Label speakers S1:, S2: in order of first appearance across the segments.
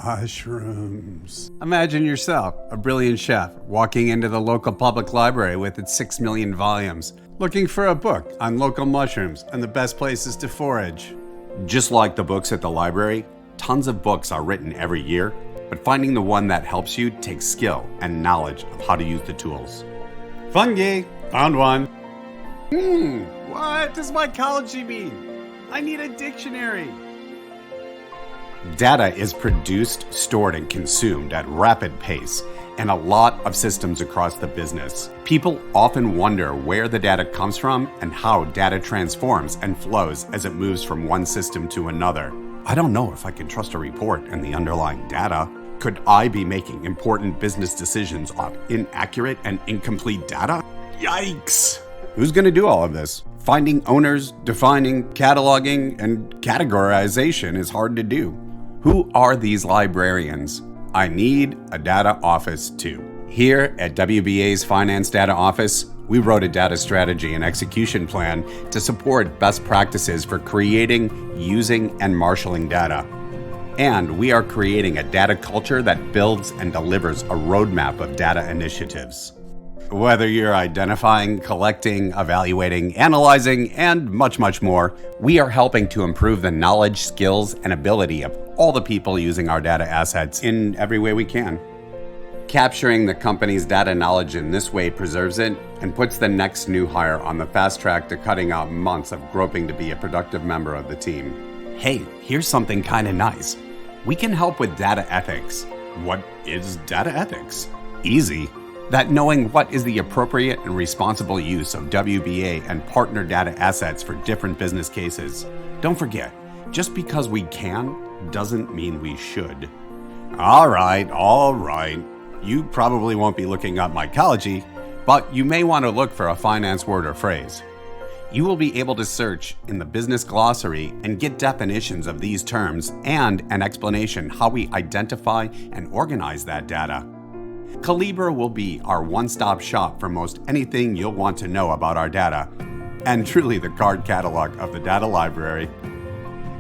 S1: Mushrooms. Imagine yourself, a brilliant chef, walking into the local public library with its 6 million volumes, looking for a book on local mushrooms and the best places to forage. Just like the books at the library, tons of books are written every year, but finding the one that helps you takes skill and knowledge of how to use the tools. Fungi! Found one. What does mycology mean? I need a dictionary. Data is produced, stored, and consumed at rapid pace in a lot of systems across the business. People often wonder where the data comes from and how data transforms and flows as it moves from one system to another. I don't know if I can trust a report and the underlying data. Could I be making important business decisions off inaccurate and incomplete data? Yikes! Who's going to do all of this? Finding owners, defining, cataloging, and categorization is hard to do. Who are these librarians? I need a data office too. Here at WBA's Finance Data Office, we wrote a data strategy and execution plan to support best practices for creating, using, and marshaling data. And we are creating a data culture that builds and delivers a roadmap of data initiatives. Whether you're identifying, collecting, evaluating, analyzing, and much, much more, we are helping to improve the knowledge, skills, and ability of all the people using our data assets in every way we can. Capturing the company's data knowledge in this way preserves it and puts the next new hire on the fast track to cutting out months of groping to be a productive member of the team. Hey, here's something kind of nice. We can help with data ethics. What is data ethics? Easy. That knowing what is the appropriate and responsible use of WBA and partner data assets for different business cases. Don't forget, just because we can doesn't mean we should. All right. You probably won't be looking up mycology, but you may want to look for a finance word or phrase. You will be able to search in the business glossary and get definitions of these terms and an explanation how we identify and organize that data. Calibra will be our one-stop shop for most anything you'll want to know about our data, and truly the card catalog of the data library.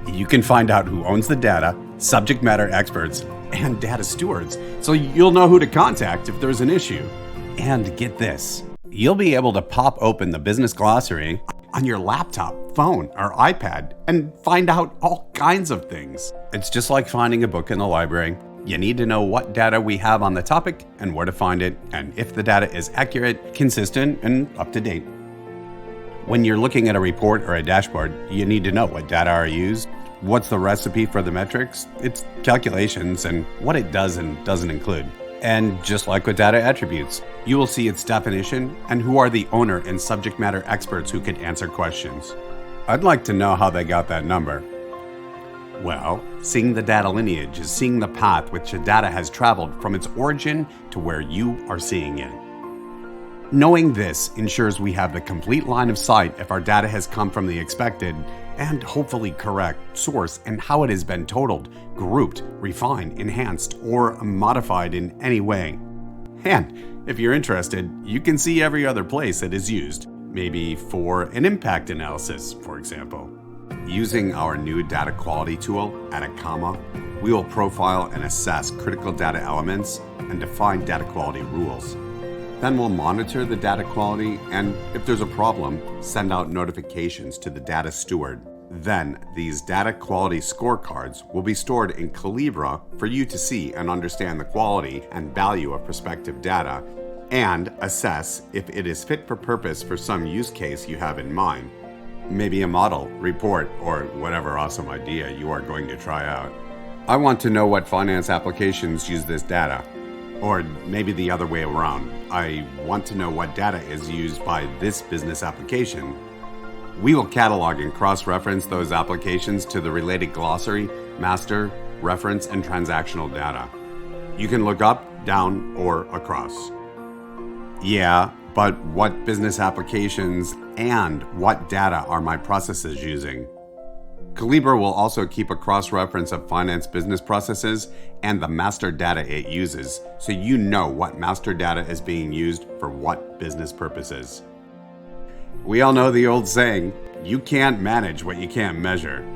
S1: You can find out who owns the data, subject matter experts, and data stewards, so you'll know who to contact if there's an issue. And get this, you'll be able to pop open the business glossary on your laptop, phone, or iPad and find out all kinds of things. It's just like finding a book in the library. You need to know what data we have on the topic and where to find it, and if the data is accurate, consistent, and up to date. When you're looking at a report or a dashboard, you need to know what data are used, what's the recipe for the metrics, its calculations, and what it does and doesn't include. And just like with data attributes, you will see its definition and who are the owner and subject matter experts who could answer questions. I'd like to know how they got that number. Well, seeing the data lineage is seeing the path which the data has traveled from its origin to where you are seeing it. Knowing this ensures we have the complete line of sight if our data has come from the expected and hopefully correct source and how it has been totaled, grouped, refined, enhanced, or modified in any way. And if you're interested, you can see every other place it is used, maybe for an impact analysis, for example. Using our new data quality tool, Atacama, we will profile and assess critical data elements and define data quality rules. Then we'll monitor the data quality and, if there's a problem, send out notifications to the data steward. Then, these data quality scorecards will be stored in Calibra for you to see and understand the quality and value of prospective data and assess if it is fit for purpose for some use case you have in mind. Maybe a model, report, or whatever awesome idea you are going to try out. I want to know what finance applications use this data. Or maybe the other way around. I want to know what data is used by this business application. We will catalog and cross-reference those applications to the related glossary, master, reference, and transactional data. You can look up, down, or across. Yeah, but what business applications and what data are my processes using? Calibra will also keep a cross-reference of finance business processes and the master data it uses, so you know what master data is being used for what business purposes. We all know the old saying, you can't manage what you can't measure.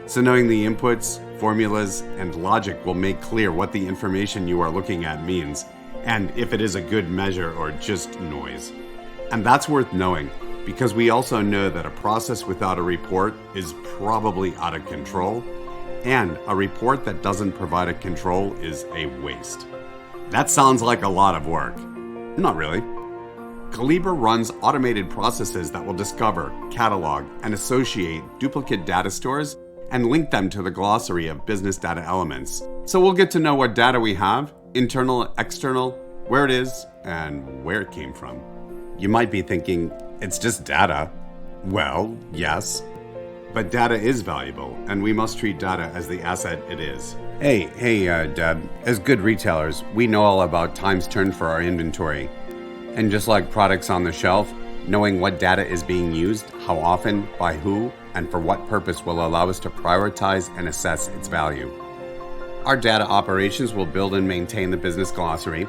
S1: So knowing the inputs, formulas, and logic will make clear what the information you are looking at means, and if it is a good measure or just noise. And that's worth knowing, because we also know that a process without a report is probably out of control, and a report that doesn't provide a control is a waste. That sounds like a lot of work. Not really. Calibra runs automated processes that will discover, catalog, and associate duplicate data stores and link them to the glossary of business data elements. So we'll get to know what data we have, internal, external, where it is, and where it came from. You might be thinking, it's just data. Well, yes. But data is valuable, and we must treat data as the asset it is. Hey, Deb, as good retailers, we know all about times turned for our inventory. And just like products on the shelf, knowing what data is being used, how often, by who, and for what purpose will allow us to prioritize and assess its value. Our data operations will build and maintain the business glossary,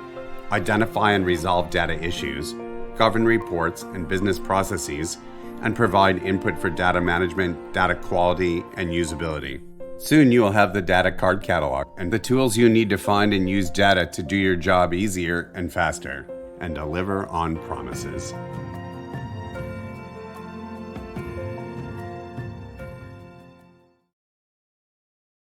S1: identify and resolve data issues, govern reports and business processes, and provide input for data management, data quality, and usability. Soon you will have the data card catalog and the tools you need to find and use data to do your job easier and faster, and deliver on promises.